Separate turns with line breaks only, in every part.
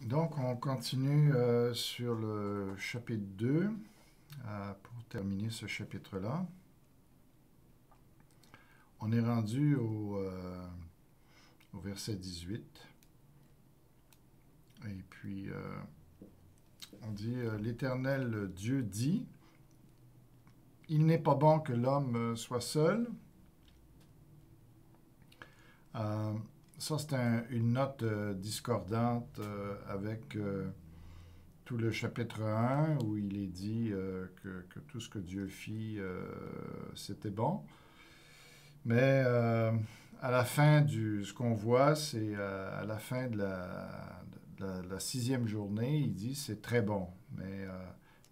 Donc, on continue sur le chapitre 2 pour terminer ce chapitre-là. On est rendu au verset 18. Et puis, on dit, l'Éternel Dieu dit, il n'est pas bon que l'homme soit seul. Ça, c'est une note discordante avec tout le chapitre 1 où il est dit que tout ce que Dieu fit, c'était bon. Mais à la fin ce qu'on voit, c'est à la fin de la sixième journée, il dit c'est très bon. Mais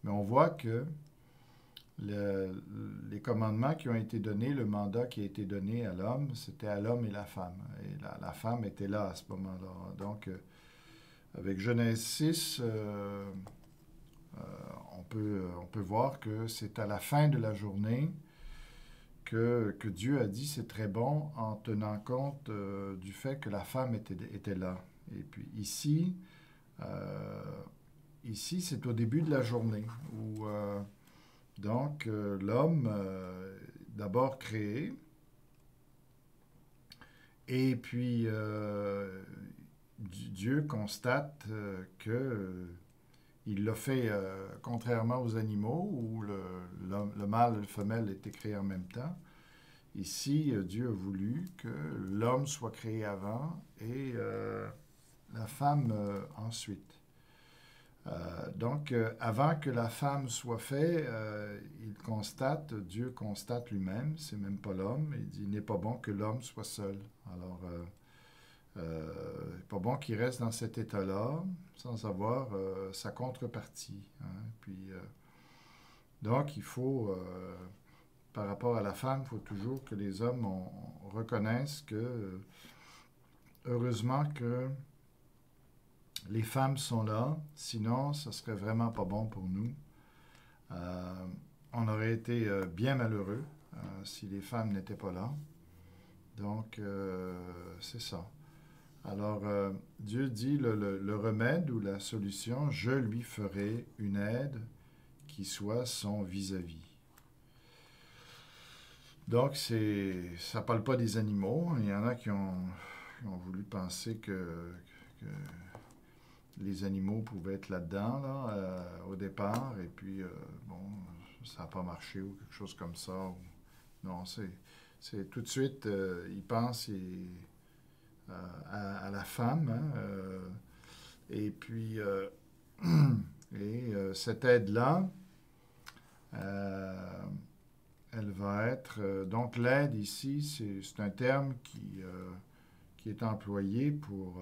on voit que les commandements qui ont été donnés, le mandat qui a été donné à l'homme, c'était à l'homme et la femme. Et la femme était là à ce moment-là. Donc, avec Genèse 6, on peut voir que c'est à la fin de la journée que Dieu a dit c'est très bon en tenant compte du fait que la femme était là. Et puis ici c'est au début de la journée où donc l'homme d'abord créé et puis Dieu constate que il l'a fait contrairement aux animaux où le mâle et le femelle étaient créés en même temps. Ici, Dieu a voulu que l'homme soit créé avant et la femme ensuite. Donc, avant que la femme soit faite, Dieu constate lui-même, c'est même pas l'homme, il dit, il n'est pas bon que l'homme soit seul. Alors, il n'est pas bon qu'il reste dans cet état-là sans avoir sa contrepartie. Hein. Puis, donc, il faut, par rapport à la femme, il faut toujours que les hommes reconnaissent que, heureusement que les femmes sont là, sinon, ce serait vraiment pas bon pour nous. On aurait été bien malheureux si les femmes n'étaient pas là. Donc, c'est ça. Alors, Dieu dit le remède ou la solution, je lui ferai une aide qui soit son vis-à-vis. Donc, ça ne parle pas des animaux. Il y en a qui ont voulu penser que les animaux pouvaient être là-dedans au départ, et puis, bon, ça n'a pas marché ou quelque chose comme ça. Non, c'est tout de suite, ils pensent à la femme, hein, et puis, cette aide-là, elle va être... donc l'aide ici, c'est un terme qui est employé pour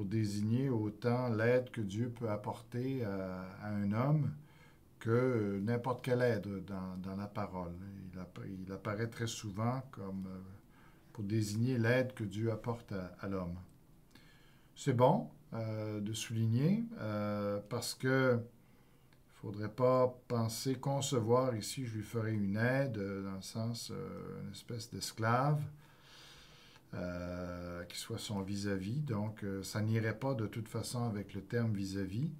désigner autant l'aide que Dieu peut apporter à un homme que n'importe quelle aide dans la parole. Il apparaît très souvent comme pour désigner l'aide que Dieu apporte à l'homme. C'est bon de souligner parce que il ne faudrait pas penser, concevoir ici, je lui ferai une aide, dans le sens, une espèce d'esclave, qui soit son vis-à-vis. Donc, ça n'irait pas de toute façon avec le terme vis-à-vis.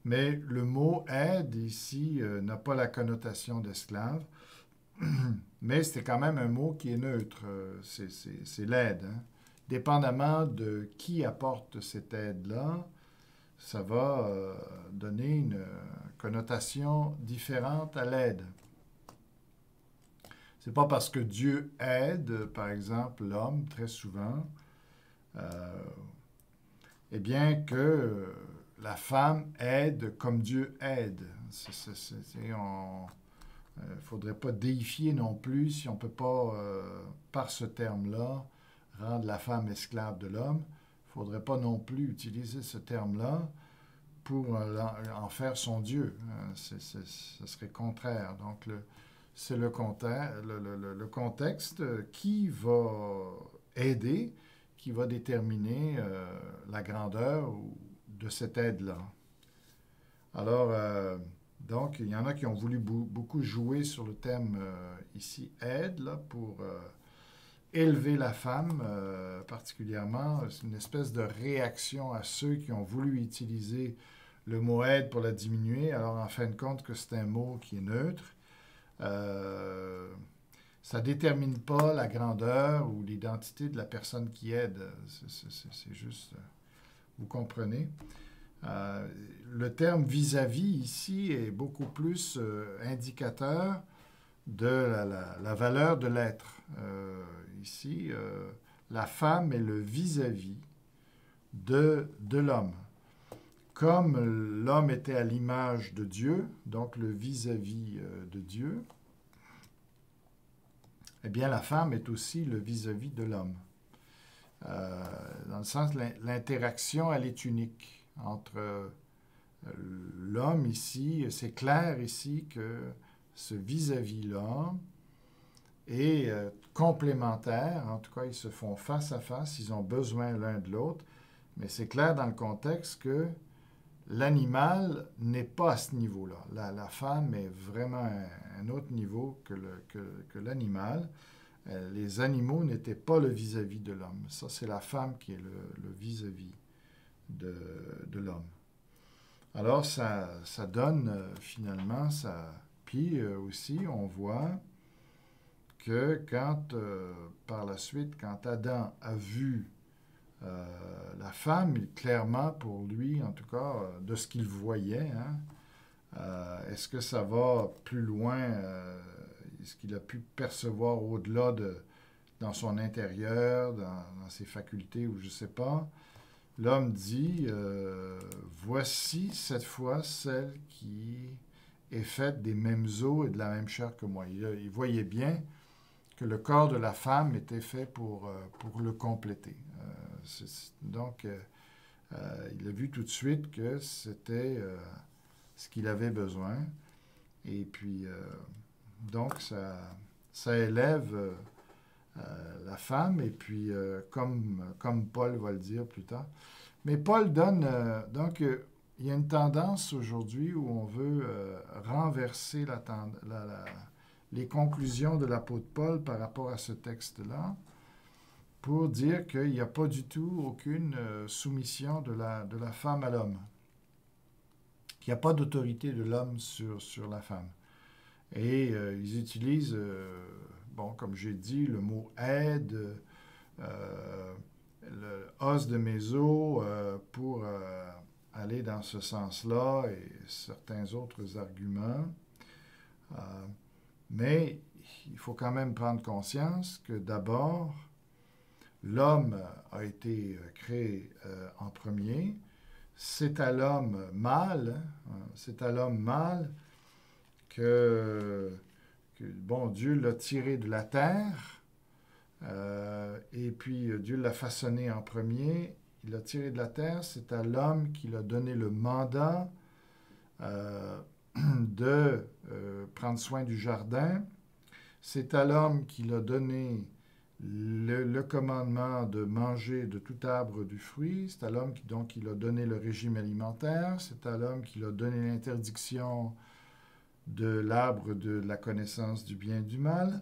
Mais le mot aide ici n'a pas la connotation d'esclave, mais c'est quand même un mot qui est neutre. C'est l'aide. Hein. Dépendamment de qui apporte cette aide-là, ça va donner une connotation différente à l'aide. C'est pas parce que Dieu aide, par exemple, l'homme, très souvent, eh bien que la femme aide comme Dieu aide. Il ne faudrait pas déifier non plus si on ne peut pas, par ce terme-là, rendre la femme esclave de l'homme. Il ne faudrait pas non plus utiliser ce terme-là pour en faire son Dieu. Ce serait contraire. Donc, c'est le contexte qui va aider, qui va déterminer la grandeur de cette aide-là. Alors, donc, il y en a qui ont voulu beaucoup jouer sur le thème ici, aide, là, pour élever la femme, particulièrement. C'est une espèce de réaction à ceux qui ont voulu utiliser le mot aide pour la diminuer, alors en fin de compte que c'est un mot qui est neutre. Ça ne détermine pas la grandeur ou l'identité de la personne qui aide. C'est juste, vous comprenez. Le terme vis-à-vis ici est beaucoup plus indicateur de la valeur de l'être. Ici, la femme est le vis-à-vis de l'homme. Comme l'homme était à l'image de Dieu, donc le vis-à-vis de Dieu, eh bien la femme est aussi le vis-à-vis de l'homme. Dans le sens, l'interaction, elle est unique entre l'homme ici. C'est clair ici que ce vis-à-vis-là est complémentaire. En tout cas, ils se font face à face, ils ont besoin l'un de l'autre. Mais c'est clair dans le contexte que l'animal n'est pas à ce niveau-là. La femme est vraiment à un autre niveau que l'animal. Les animaux n'étaient pas le vis-à-vis de l'homme. Ça, c'est la femme qui est le vis-à-vis de l'homme. Alors, ça donne finalement ça. Puis aussi, on voit que quand, par la suite, quand Adam a vu la femme, clairement pour lui, en tout cas, de ce qu'il voyait, est-ce que ça va plus loin? Est-ce qu'il a pu percevoir au-delà dans son intérieur, dans ses facultés, ou je ne sais pas? L'homme dit, voici cette fois celle qui est faite des mêmes os et de la même chair que moi. Il voyait bien que le corps de la femme était fait pour le compléter. Donc, il a vu tout de suite que c'était ce qu'il avait besoin. Et puis, donc, ça élève la femme, et puis, comme Paul va le dire plus tard. Mais Paul donne... donc, il y a une tendance aujourd'hui où on veut renverser les conclusions de l'apôtre Paul par rapport à ce texte-là, pour dire qu'il n'y a pas du tout aucune soumission de la femme à l'homme, qu'il n'y a pas d'autorité de l'homme sur la femme. Et ils utilisent, comme j'ai dit, le mot « aide », le « os de mes os » pour aller dans ce sens-là, et certains autres arguments. Mais il faut quand même prendre conscience que d'abord, l'homme a été créé en premier. C'est à l'homme mâle, c'est à l'homme mâle que Dieu l'a tiré de la terre, et puis Dieu l'a façonné en premier. Il l'a tiré de la terre, c'est à l'homme qu'il a donné le mandat de prendre soin du jardin. C'est à l'homme qu'il a donné le commandement de manger de tout arbre du fruit. C'est à l'homme qu'il a donné le régime alimentaire. C'est à l'homme qu'il a donné l'interdiction de l'arbre de la connaissance du bien et du mal.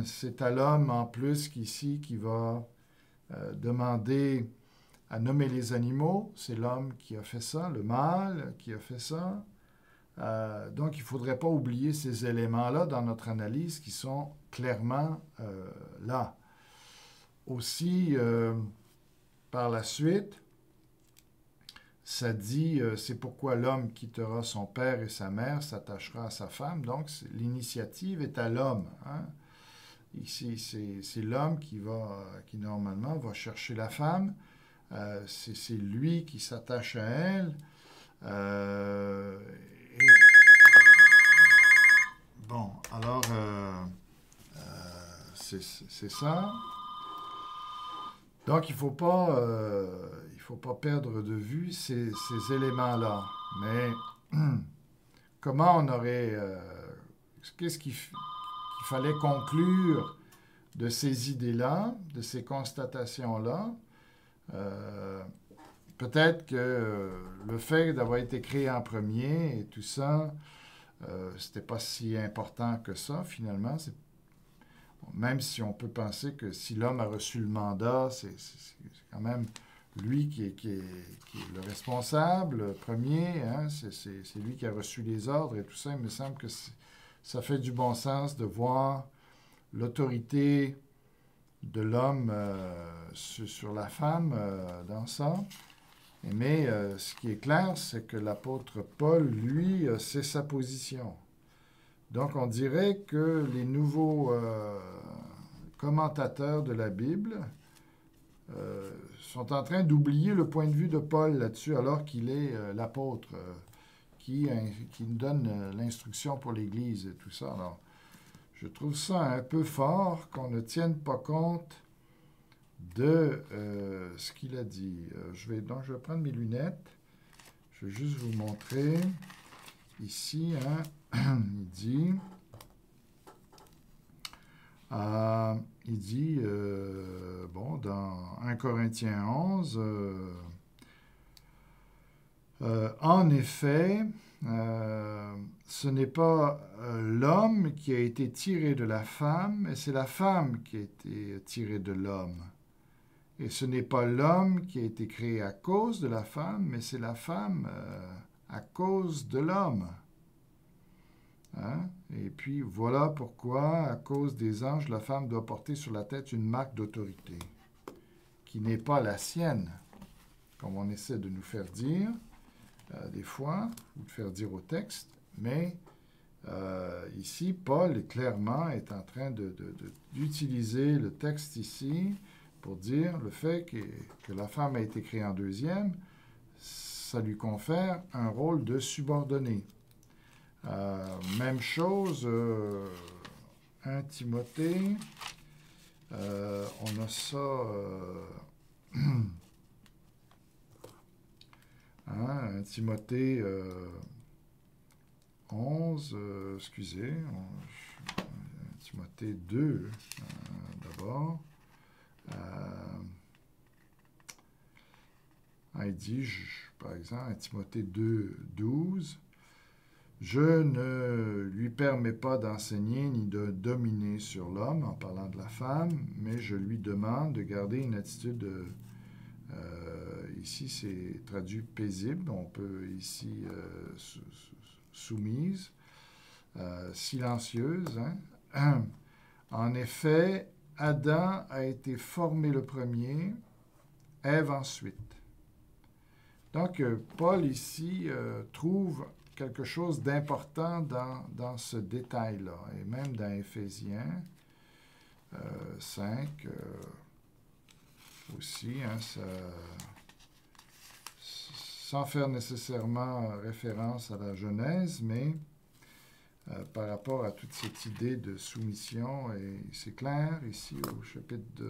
C'est à l'homme, en plus, qui va demander à nommer les animaux. C'est l'homme qui a fait ça, le mâle qui a fait ça. Donc, il ne faudrait pas oublier ces éléments-là dans notre analyse qui sont clairement là. Aussi, par la suite, ça dit, c'est pourquoi l'homme quittera son père et sa mère, s'attachera à sa femme. Donc, l'initiative est à l'homme. Ici, c'est l'homme qui normalement va chercher la femme. C'est lui qui s'attache à elle. Alors, c'est ça. Donc, il ne faut pas perdre de vue ces éléments-là. Mais comment on aurait... qu'est-ce qu'il fallait conclure de ces idées-là, de ces constatations-là? Peut-être que le fait d'avoir été créé en premier et tout ça, c'était pas si important que ça, finalement. même si on peut penser que si l'homme a reçu le mandat, c'est quand même lui qui est le responsable premier, hein, c'est lui qui a reçu les ordres et tout ça. Il me semble que ça fait du bon sens de voir l'autorité de l'homme sur la femme dans ça. Mais ce qui est clair, c'est que l'apôtre Paul, lui, c'est sa position. Donc, on dirait que les nouveaux commentateurs de la Bible sont en train d'oublier le point de vue de Paul là-dessus, alors qu'il est l'apôtre qui nous donne l'instruction pour l'Église et tout ça. Alors, je trouve ça un peu fort qu'on ne tienne pas compte de ce qu'il a dit. Donc, je vais prendre mes lunettes. Je vais juste vous montrer. Ici, hein, il dit, bon, dans 1 Corinthiens 11, en effet, ce n'est pas l'homme qui a été tiré de la femme, mais c'est la femme qui a été tirée de l'homme. Et ce n'est pas l'homme qui a été créé à cause de la femme, mais c'est la femme à cause de l'homme. Hein? Et puis voilà pourquoi, à cause des anges, la femme doit porter sur la tête une marque d'autorité, qui n'est pas la sienne, comme on essaie de nous faire dire des fois, ou de faire dire au texte, mais ici, Paul clairement est en train d'utiliser le texte ici pour dire le fait que la femme a été créée en deuxième, ça lui confère un rôle de subordonné. Même chose, 1 Timothée, on a ça, 1 Timothée 11, excusez, 1 Timothée 2 d'abord. Il dit, par exemple, 1 Timothée 2, 12, « Je ne lui permets pas d'enseigner ni de dominer sur l'homme, en parlant de la femme, mais je lui demande de garder une attitude, ici c'est traduit paisible, on peut ici soumise, silencieuse. Hein? En effet, Adam a été formé le premier, Ève ensuite. » Donc, Paul ici trouve quelque chose d'important dans ce détail-là. Et même dans Éphésiens 5, aussi, hein, sans faire nécessairement référence à la Genèse, mais par rapport à toute cette idée de soumission, et c'est clair, ici au chapitre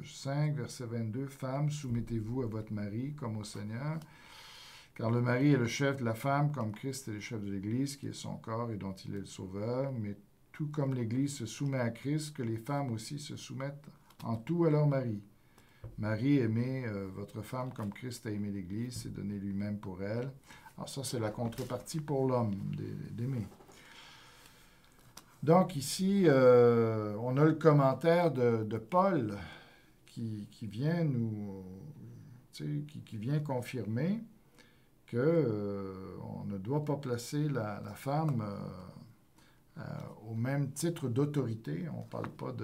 5, verset 22, « Femmes, soumettez-vous à votre mari comme au Seigneur, car le mari est le chef de la femme, comme Christ est le chef de l'Église, qui est son corps et dont il est le sauveur. Mais tout comme l'Église se soumet à Christ, que les femmes aussi se soumettent en tout à leur mari. Marie, aimez votre femme comme Christ a aimé l'Église et donné lui-même pour elle. » Alors ça, c'est la contrepartie pour l'homme, d'aimer. Donc ici, on a le commentaire de Paul qui vient qui vient confirmer qu'on ne doit pas placer la femme au même titre d'autorité. On ne parle pas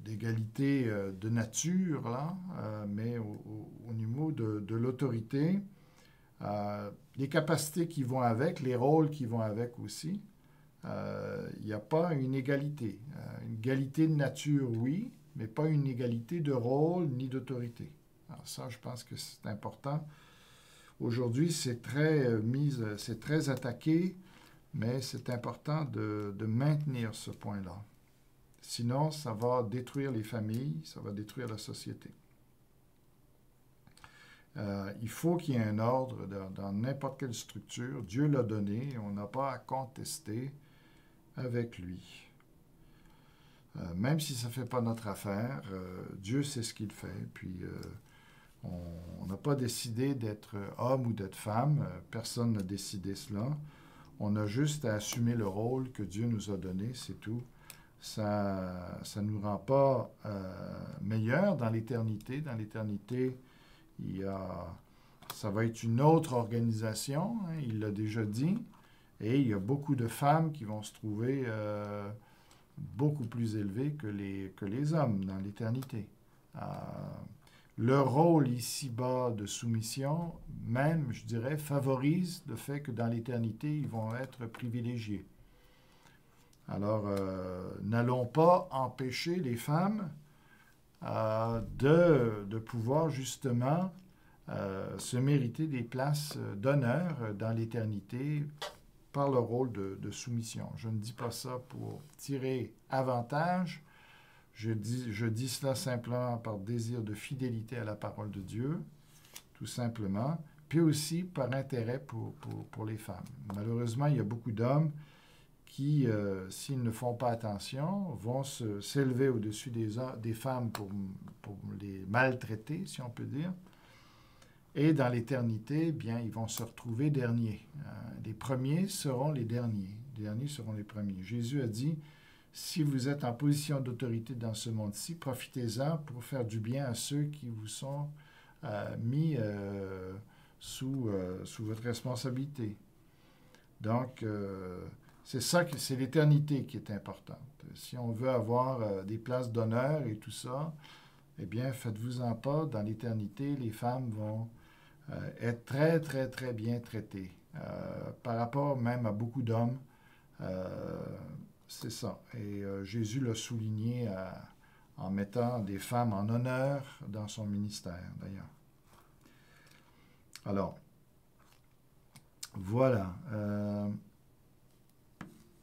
d'égalité de nature, là, mais au niveau de l'autorité. Les capacités qui vont avec, les rôles qui vont avec aussi. Il n'y a pas une égalité. Une égalité de nature, oui, mais pas une égalité de rôle ni d'autorité. Alors ça, je pense que c'est important. Aujourd'hui, c'est très attaqué, mais c'est important de maintenir ce point-là. Sinon, ça va détruire les familles, ça va détruire la société. Il faut qu'il y ait un ordre dans n'importe quelle structure. Dieu l'a donné, on n'a pas à contester avec lui. Même si ça ne fait pas notre affaire, Dieu sait ce qu'il fait. Puis, on n'a pas décidé d'être homme ou d'être femme. Personne n'a décidé cela. On a juste à assumer le rôle que Dieu nous a donné, c'est tout. Ça ne nous rend pas meilleurs dans l'éternité. Dans l'éternité, ça va être une autre organisation, hein, il l'a déjà dit, et il y a beaucoup de femmes qui vont se trouver beaucoup plus élevées que les hommes dans l'éternité. Le rôle ici-bas de soumission, même, je dirais, favorise le fait que dans l'éternité, ils vont être privilégiés. Alors, n'allons pas empêcher les femmes de pouvoir justement se mériter des places d'honneur dans l'éternité par le rôle de soumission. Je ne dis pas ça pour tirer avantage. Je dis cela simplement par désir de fidélité à la parole de Dieu, tout simplement, puis aussi par intérêt pour les femmes. Malheureusement, il y a beaucoup d'hommes qui, s'ils ne font pas attention, vont s'élever au-dessus des femmes pour les maltraiter, si on peut dire. Et dans l'éternité, bien, ils vont se retrouver derniers. Les premiers seront les derniers. Les derniers seront les premiers. Jésus a dit, si vous êtes en position d'autorité dans ce monde-ci, profitez-en pour faire du bien à ceux qui vous sont mis sous votre responsabilité. Donc, c'est l'éternité qui est importante. Si on veut avoir des places d'honneur et tout ça, eh bien, faites-vous-en pas. Dans l'éternité, les femmes vont être très, très, très bien traitées. Par rapport même à beaucoup d'hommes, c'est ça. Et Jésus l'a souligné en mettant des femmes en honneur dans son ministère, d'ailleurs. Alors, voilà.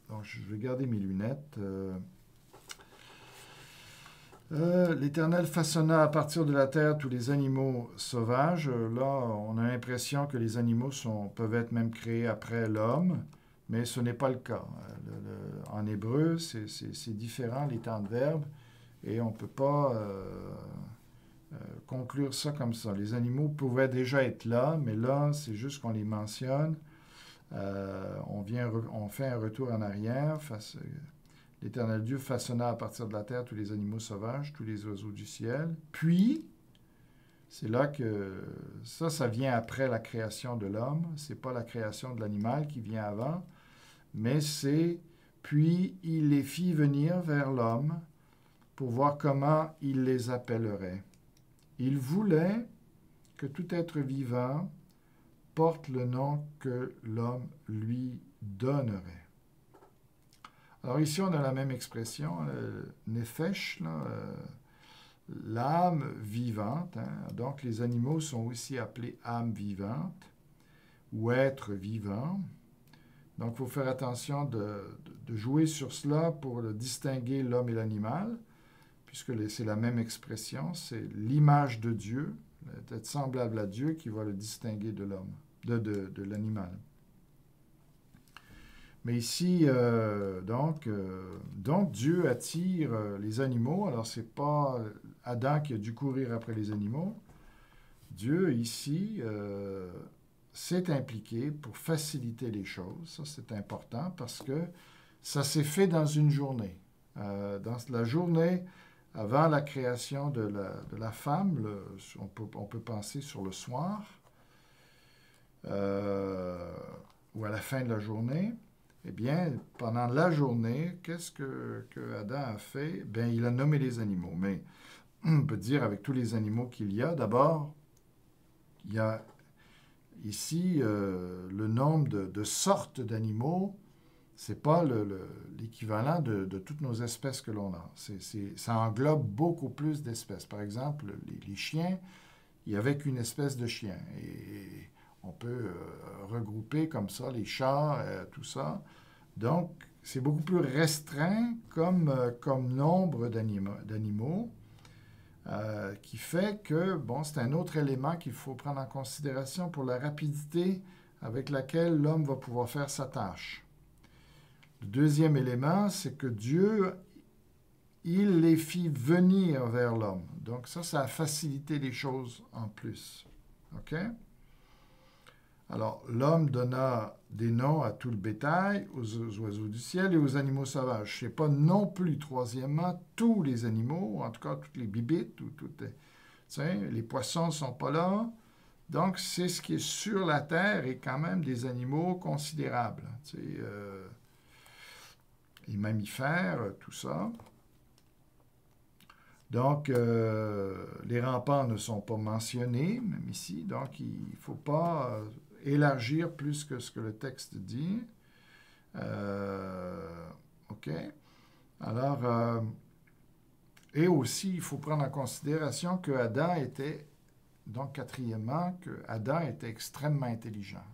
Donc, je vais garder mes lunettes. L'Éternel façonna à partir de la terre tous les animaux sauvages. Là, on a l'impression que les animaux peuvent être même créés après l'homme, mais ce n'est pas le cas. En hébreu, c'est différent, les temps de verbe, et on ne peut pas conclure ça comme ça. Les animaux pouvaient déjà être là, mais là, c'est juste qu'on les mentionne. On fait un retour en arrière. L'Éternel Dieu façonna à partir de la terre tous les animaux sauvages, tous les oiseaux du ciel. Puis, c'est là que ça vient après la création de l'homme. Ce n'est pas la création de l'animal qui vient avant, mais c'est « Puis il les fit venir vers l'homme pour voir comment il les appellerait. Il voulait que tout être vivant porte le nom que l'homme lui donnerait. » Alors ici, on a la même expression, nefesh, l'âme vivante. Hein. Donc, les animaux sont aussi appelés âme vivante ou être vivant. Donc, il faut faire attention de jouer sur cela pour distinguer l'homme et l'animal, puisque c'est la même expression, c'est l'image de Dieu, d'être semblable à Dieu qui va le distinguer de l'homme, de l'animal. Mais ici, donc Dieu attire les animaux. Alors, ce n'est pas Adam qui a dû courir après les animaux. Dieu, ici, s'est impliqué pour faciliter les choses. Ça, c'est important parce que ça s'est fait dans une journée. Dans la journée avant la création de la femme, on peut penser sur le soir ou à la fin de la journée. Eh bien, pendant la journée, qu'est-ce que Adam a fait? Bien, il a nommé les animaux. Mais on peut dire avec tous les animaux qu'il y a, d'abord, il y a ici le nombre de sortes d'animaux. Ce n'est pas l'équivalent de toutes nos espèces que l'on a. Ça englobe beaucoup plus d'espèces. Par exemple, les chiens, il n'y avait qu'une espèce de chien. Et on peut regrouper comme ça les chats, tout ça. Donc, c'est beaucoup plus restreint comme nombre d'animaux, qui fait que, bon, c'est un autre élément qu'il faut prendre en considération pour la rapidité avec laquelle l'homme va pouvoir faire sa tâche. Le deuxième élément, c'est que Dieu, il les fit venir vers l'homme. Donc ça a facilité les choses en plus. OK? Alors, l'homme donna des noms à tout le bétail, aux oiseaux du ciel et aux animaux sauvages. Je ne sais pas non plus, troisièmement, tous les animaux, en tout cas toutes les bibites, les poissons ne sont pas là. Donc, c'est ce qui est sur la terre et quand même des animaux considérables. Les mammifères, tout ça. Donc, les remparts ne sont pas mentionnés, même ici. Donc, il ne faut pas élargir plus que ce que le texte dit. OK. Alors, et aussi, il faut prendre en considération que Adam était, donc quatrièmement, que Adam était extrêmement intelligent.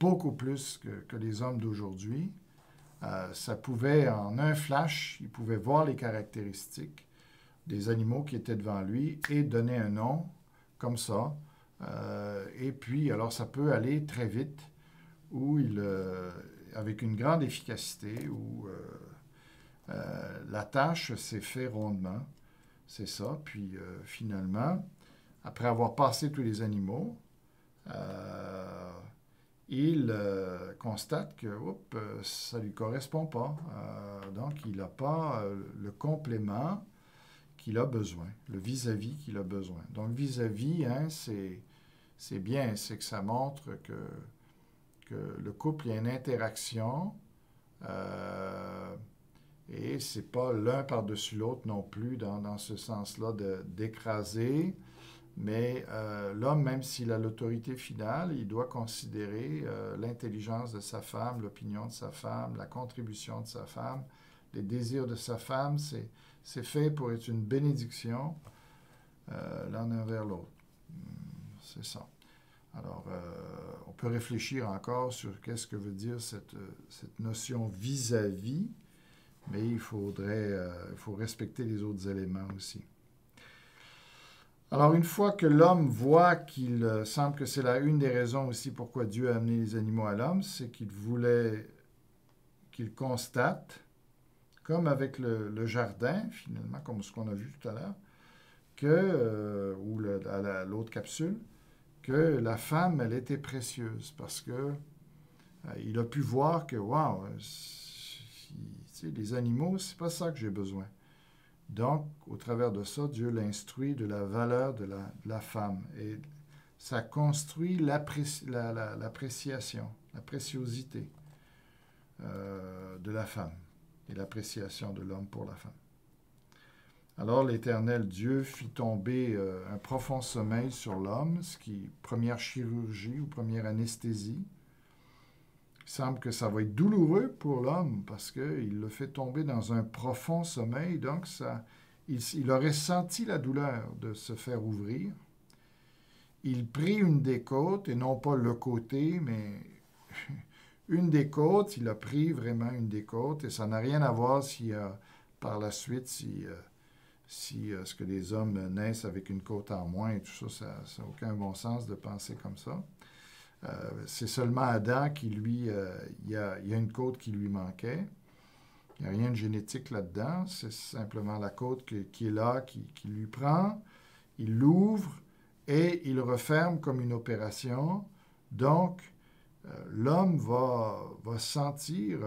Beaucoup plus que les hommes d'aujourd'hui. Ça pouvait, en un flash, il pouvait voir les caractéristiques des animaux qui étaient devant lui et donner un nom comme ça. Et puis, alors, ça peut aller très vite, où avec une grande efficacité, où la tâche s'est faite rondement. C'est ça. Puis, finalement, après avoir passé tous les animaux, il constate que ça ne lui correspond pas. Donc, il n'a pas le complément qu'il a besoin, le vis-à-vis qu'il a besoin. Donc, vis-à-vis, hein, c'est bien, c'est que ça montre que le couple, il y a une interaction et c'est pas l'un par-dessus l'autre non plus dans ce sens-là d'écraser. Mais l'homme, même s'il a l'autorité finale, il doit considérer l'intelligence de sa femme, l'opinion de sa femme, la contribution de sa femme, les désirs de sa femme. C'est fait pour être une bénédiction l'un envers l'autre. C'est ça. Alors, on peut réfléchir encore sur qu'est-ce que veut dire cette notion vis-à-vis, mais il faut respecter les autres éléments aussi. Alors, une fois que l'homme voit qu'il semble que c'est une des raisons aussi pourquoi Dieu a amené les animaux à l'homme, c'est qu'il voulait qu'il constate, comme avec le jardin, finalement, comme ce qu'on a vu tout à l'heure, ou à l'autre capsule, que la femme, elle était précieuse, parce que il a pu voir que, wow, les animaux, c'est pas ça que j'ai besoin. Donc, au travers de ça, Dieu l'instruit de la valeur de la femme. Et ça construit l'appréciation, la préciosité de la femme et l'appréciation de l'homme pour la femme. Alors l'Éternel Dieu fit tomber un profond sommeil sur l'homme, ce qui est première chirurgie ou première anesthésie. Il semble que ça va être douloureux pour l'homme parce qu'il le fait tomber dans un profond sommeil. Donc, il aurait senti la douleur de se faire ouvrir. Il prit une des côtes, et non pas le côté, mais une des côtes. Il a pris vraiment une des côtes, et ça n'a rien à voir par la suite, si ce que les hommes naissent avec une côte en moins et tout ça, ça n'a aucun bon sens de penser comme ça. C'est seulement Adam qui, lui, il y a une côte qui lui manquait. Il n'y a rien de génétique là-dedans. C'est simplement la côte qui est là, qui lui prend. Il l'ouvre et il referme comme une opération. Donc, l'homme va sentir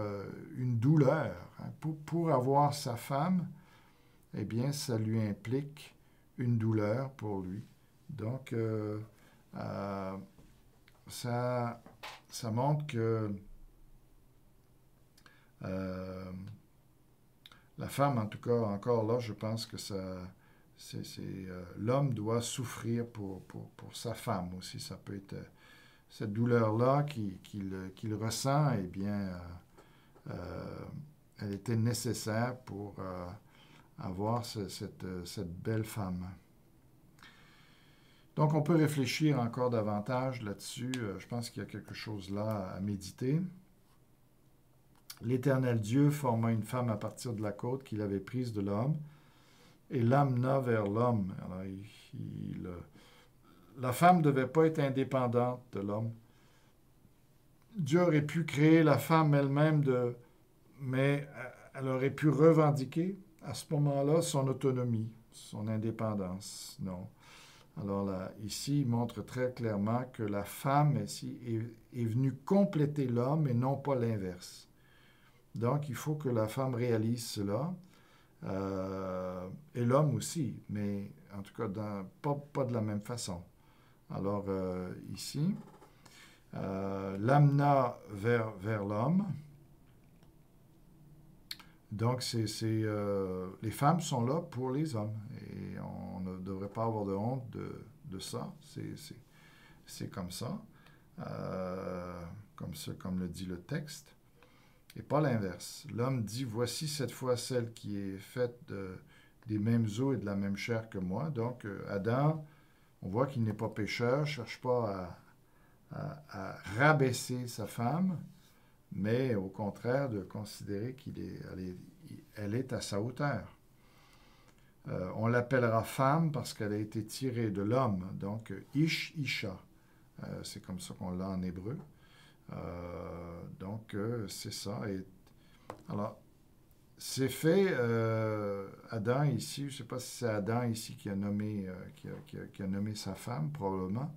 une douleur. Hein. Pour avoir sa femme, eh bien, ça lui implique une douleur pour lui. Donc, ça montre que la femme, en tout cas, encore là, je pense que l'homme doit souffrir pour sa femme aussi. Ça peut être cette douleur-là qu'il ressent, eh bien, elle était nécessaire pour avoir cette belle femme. Donc, on peut réfléchir encore davantage là-dessus. Je pense qu'il y a quelque chose là à méditer. L'Éternel Dieu forma une femme à partir de la côte qu'il avait prise de l'homme et l'amena vers l'homme. Alors, la femme ne devait pas être indépendante de l'homme. Dieu aurait pu créer la femme elle-même, mais elle aurait pu revendiquer à ce moment-là son autonomie, son indépendance. Non. Alors là, ici, il montre très clairement que la femme ici est venue compléter l'homme et non pas l'inverse. Donc, il faut que la femme réalise cela, et l'homme aussi, mais en tout cas, pas de la même façon. Alors, ici, l'amena vers l'homme. Donc, les femmes sont là pour les hommes. Et on ne devrait pas avoir de honte de ça. C'est comme ça. Comme le dit le texte. Et pas l'inverse. L'homme dit, voici cette fois celle qui est faite des mêmes os et de la même chair que moi. Donc, Adam, on voit qu'il n'est pas pécheur, ne cherche pas à rabaisser sa femme, mais au contraire de considérer elle est à sa hauteur. On l'appellera femme parce qu'elle a été tirée de l'homme, donc ish, isha. C'est comme ça qu'on l'a en hébreu. Donc, c'est ça. Alors, c'est fait, Adam ici, je ne sais pas si c'est Adam ici qui a nommé, qui a nommé sa femme, probablement,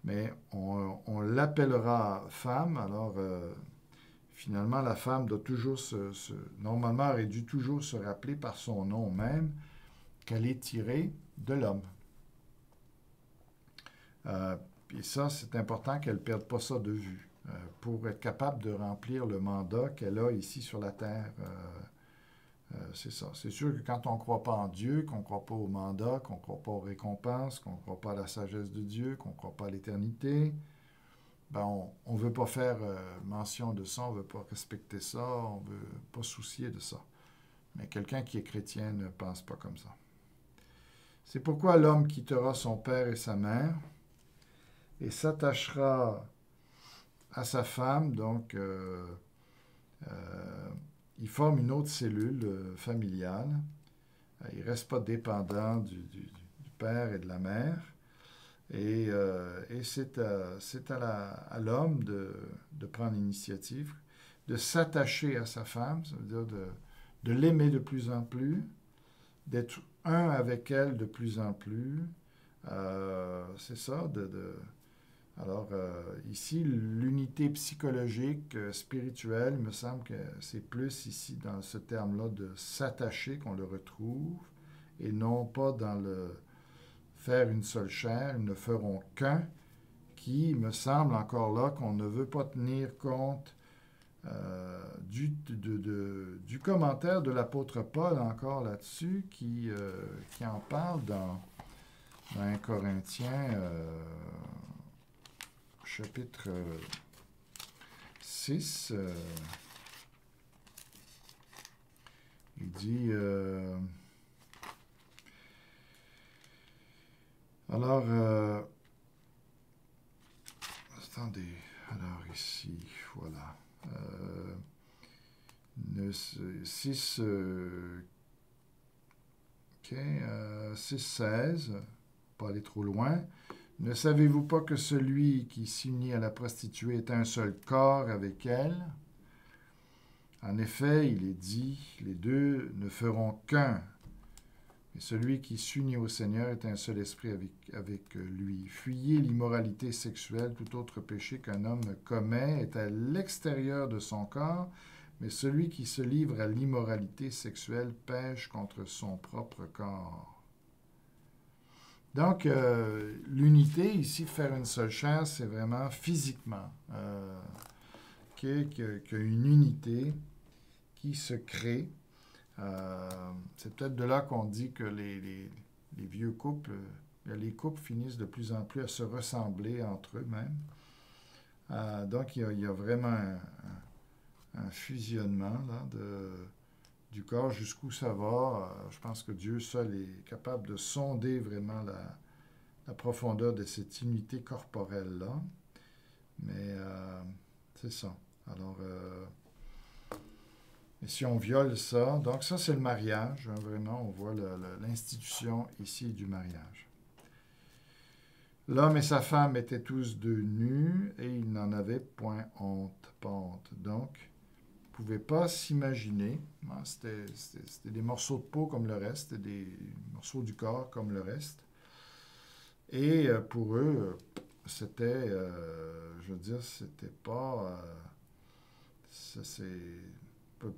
mais on l'appellera femme. Alors, finalement, la femme doit toujours normalement, aurait dû toujours se rappeler par son nom même qu'elle est tirée de l'homme. Et ça, c'est important qu'elle ne perde pas ça de vue pour être capable de remplir le mandat qu'elle a ici sur la terre. C'est ça. C'est sûr que quand on ne croit pas en Dieu, qu'on ne croit pas au mandat, qu'on ne croit pas aux récompenses, qu'on ne croit pas à la sagesse de Dieu, qu'on ne croit pas à l'éternité, ben on ne veut pas faire mention de ça, on ne veut pas respecter ça, on ne veut pas soucier de ça. Mais quelqu'un qui est chrétien ne pense pas comme ça. C'est pourquoi l'homme quittera son père et sa mère et s'attachera à sa femme, donc il forme une autre cellule familiale. Il ne reste pas dépendant du père et de la mère. Et c'est à l'homme de prendre l'initiative, de s'attacher à sa femme, ça veut dire de l'aimer de plus en plus, d'être un avec elle de plus en plus. C'est ça, alors, ici, l'unité psychologique, spirituelle, il me semble que c'est plus ici dans ce terme-là de s'attacher qu'on le retrouve, et non pas dans le faire une seule chair, ils ne feront qu'un, qui me semble encore là qu'on ne veut pas tenir compte du commentaire de l'apôtre Paul encore là-dessus, qui en parle dans 1 Corinthiens chapitre 6. Il dit... alors, attendez, alors ici, voilà. 6, 16, pas aller trop loin. Ne savez-vous pas que celui qui s'unit à la prostituée est un seul corps avec elle? En effet, il est dit, les deux ne feront qu'un. Et celui qui s'unit au Seigneur est un seul esprit avec lui. Fuyez l'immoralité sexuelle, tout autre péché qu'un homme commet est à l'extérieur de son corps, mais celui qui se livre à l'immoralité sexuelle pêche contre son propre corps. Donc, l'unité, ici, faire une seule chair, c'est vraiment physiquement qu'il y a une unité qui se crée. C'est peut-être de là qu'on dit que les vieux couples, les couples finissent de plus en plus à se ressembler entre eux-mêmes. Donc, il y a vraiment un fusionnement là, du corps, jusqu'où ça va. Je pense que Dieu seul est capable de sonder vraiment la profondeur de cette unité corporelle-là. Mais c'est ça. Alors, et si on viole ça, donc ça c'est le mariage, hein, vraiment, on voit l'institution ici du mariage. L'homme et sa femme étaient tous deux nus et ils n'en avaient point honte, pas honte. Donc, vous ne pouvez pas s'imaginer, hein, c'était des morceaux de peau comme le reste, c'était des morceaux du corps comme le reste. Et pour eux, c'était, je veux dire, c'était pas...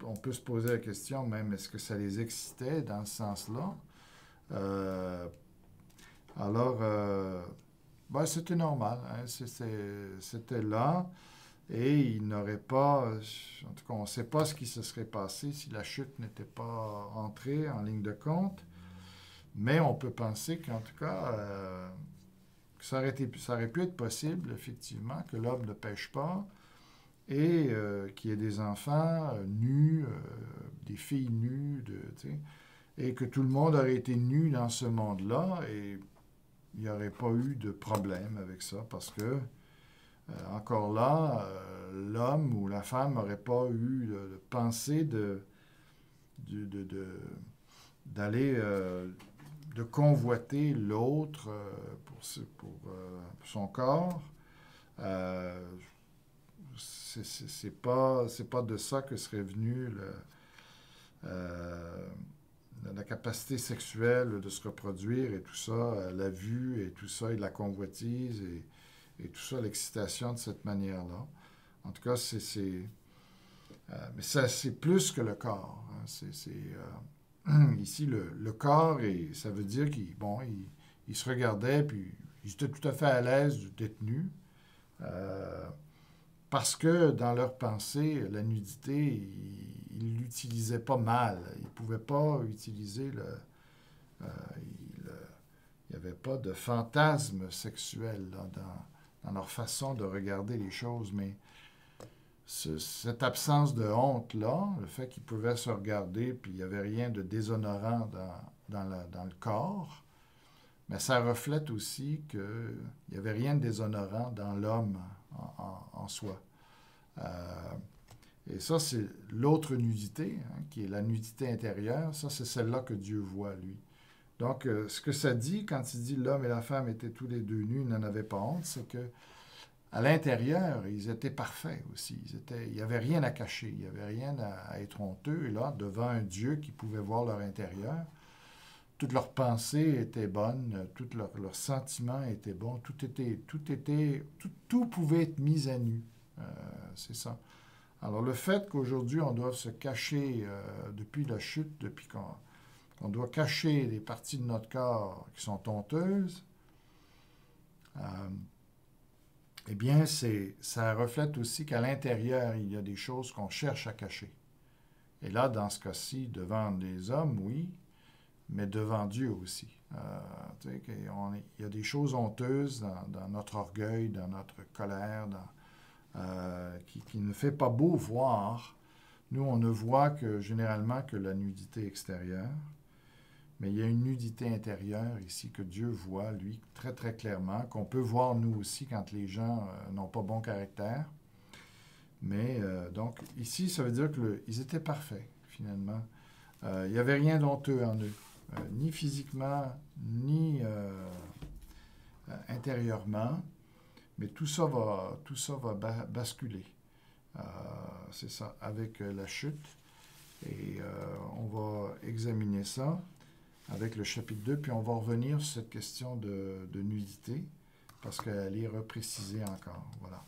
on peut se poser la question même, est-ce que ça les excitait dans ce sens-là? Euh, alors, ben, c'était normal, hein, c'était là, et il n'aurait pas, en tout cas, on ne sait pas ce qui se serait passé si la chute n'était pas entrée en ligne de compte, mais on peut penser qu'en tout cas, que ça aurait pu être possible, effectivement, que l'homme ne pêche pas, et qu'il y ait des enfants nus, des filles nues, et que tout le monde aurait été nu dans ce monde-là, et il n'y aurait pas eu de problème avec ça, parce que, encore là, l'homme ou la femme n'aurait pas eu de pensée d'aller, de convoiter l'autre pour son corps. Euh, c'est pas de ça que serait venu euh, la capacité sexuelle de se reproduire et tout ça, la vue et tout ça, et de la convoitise et tout ça, l'excitation de cette manière-là. En tout cas, mais ça, c'est plus que le corps. Hein. Ici, le corps, ça veut dire qu'il bon, il se regardait, puis il était tout à fait à l'aise d'être nu. Euh, Parce que dans leur pensée, la nudité, ils ne l'utilisaient pas mal. Ils ne pouvaient pas utiliser euh, il n'y avait pas de fantasme sexuel là, dans leur façon de regarder les choses. Mais cette absence de honte-là, le fait qu'ils pouvaient se regarder, puis il n'y avait rien de déshonorant dans le corps, mais ça reflète aussi qu'il n'y avait rien de déshonorant dans l'homme en soi. Euh, et ça, c'est l'autre nudité, hein, qui est la nudité intérieure. Ça, c'est celle-là que Dieu voit, lui. Donc, ce que ça dit, quand il dit l'homme et la femme étaient tous les deux nus, ils n'en avaient pas honte, c'est que à l'intérieur, ils étaient parfaits aussi. Il n'y avait rien à cacher, il n'y avait rien à être honteux. Et là, devant un Dieu qui pouvait voir leur intérieur, toutes leurs pensées étaient bonnes, tous leurs sentiments étaient bons, tout pouvait être mis à nu. C'est ça. Alors, le fait qu'aujourd'hui, on doit se cacher depuis la chute, depuis qu'on doit cacher des parties de notre corps qui sont honteuses, eh bien, ça reflète aussi qu'à l'intérieur, il y a des choses qu'on cherche à cacher. Et là, dans ce cas-ci, devant les hommes, oui, mais devant Dieu aussi. Il y a des choses honteuses dans notre orgueil, dans notre colère, qui ne fait pas beau voir. Nous, on ne voit généralement que la nudité extérieure, mais il y a une nudité intérieure ici que Dieu voit, lui, très très clairement, qu'on peut voir nous aussi quand les gens n'ont pas bon caractère. Mais donc, ici, ça veut dire qu'ils étaient parfaits, finalement. Il n'y avait rien d'honteux en eux, ni physiquement, ni intérieurement. Mais tout ça va basculer. C'est ça, avec la chute. Et on va examiner ça avec le chapitre 2, puis on va revenir sur cette question de nudité, parce qu'elle est reprécisée encore. Voilà.